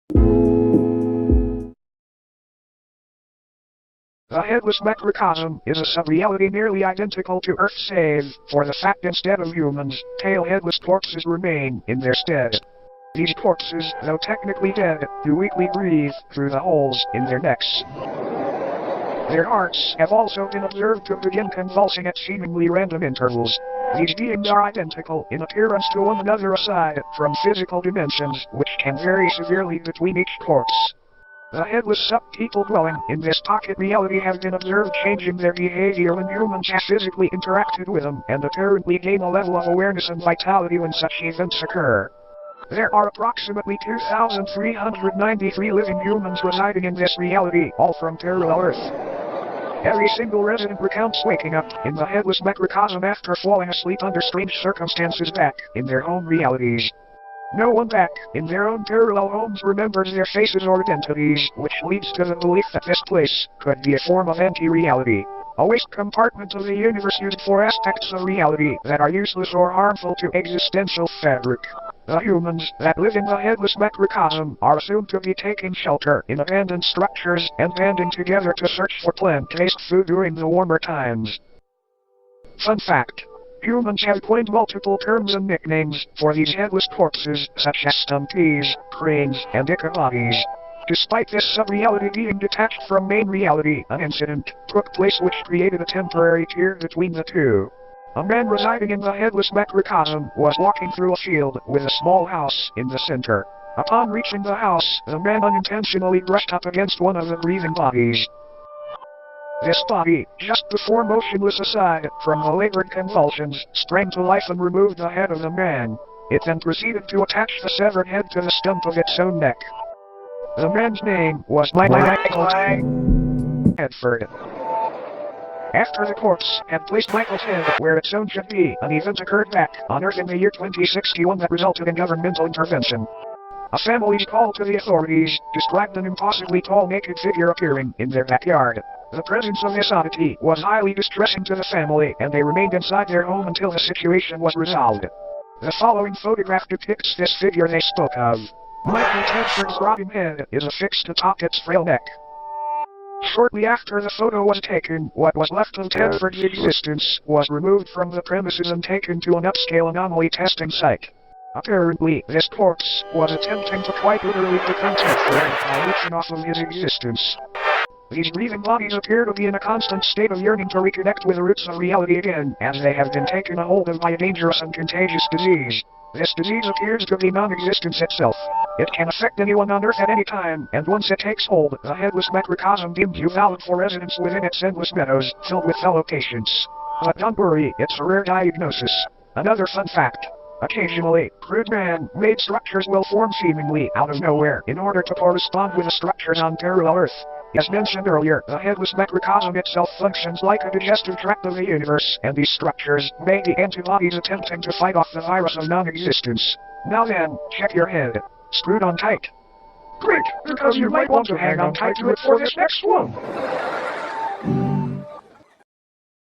The Headless Macrocosm is a sub-reality nearly identical to Earth save for the fact instead of humans, tail-headless corpses remain in their stead. These corpses, though technically dead, do weakly breathe through the holes in their necks. Their hearts have also been observed to begin convulsing at seemingly random intervals. These beings are identical in appearance to one another aside from physical dimensions, which can vary severely between each corpse. The headless sub-people dwelling in this pocket reality have been observed changing their behavior when humans have physically interacted with them and apparently gain a level of awareness and vitality when such events occur. There are approximately 2,393 living humans residing in this reality, all from parallel Earth. Every single resident recounts waking up in the Headless Macrocosm after falling asleep under strange circumstances back in their home realities. No one back in their own parallel homes remembers their faces or identities, which leads to the belief that this place could be a form of anti-reality, a waste compartment of the universe used for aspects of reality that are useless or harmful to existential fabric. The humans that live in the Headless Macrocosm are assumed to be taking shelter in abandoned structures and banding together to search for plant-based food during the warmer times. Fun fact. Humans have coined multiple terms and nicknames for these headless corpses, such as stumpies, cranes, and ichabodies. Despite this sub-reality being detached from main reality, an incident took place which created a temporary tier between the two. A man residing in the Headless Macrocosm was walking through a field with a small house in the center. Upon reaching the house, the man unintentionally brushed up against one of the breathing bodies. This body, just before motionless aside from the labored convulsions, sprang to life and removed the head of the man. It then proceeded to attach the severed head to the stump of its own neck. The man's name was Michael Hedford. After the corpse had placed Michael's head where its own should be, an event occurred back on Earth in the year 2061 that resulted in governmental intervention. A family's call to the authorities described an impossibly tall naked figure appearing in their backyard. The presence of this oddity was highly distressing to the family, and they remained inside their home until the situation was resolved. The following photograph depicts this figure they spoke of. Michael Tedford's rotting head is affixed atop its frail neck. Shortly after the photo was taken, what was left of Tedford's existence was removed from the premises and taken to an upscale anomaly testing site. Apparently, this corpse was attempting to quite literally become Tedford by leeching off of his existence. These breathing bodies appear to be in a constant state of yearning to reconnect with the roots of reality again, as they have been taken a hold of by a dangerous and contagious disease. This disease appears to be non-existence itself. It can affect anyone on Earth at any time, and once it takes hold, the Headless Macrocosm deems you valid for residence within its endless meadows, filled with fellow patients. But don't worry, it's a rare diagnosis. Another fun fact. Occasionally, crude man-made structures will form seemingly out of nowhere in order to correspond with the structures on parallel Earth. As mentioned earlier, the Headless Macrocosm itself functions like a digestive tract of the universe, and these structures may be antibodies attempting to fight off the virus of non-existence. Now then, check your head. Screwed on tight. Great, because you might want to hang on tight to it for this next one.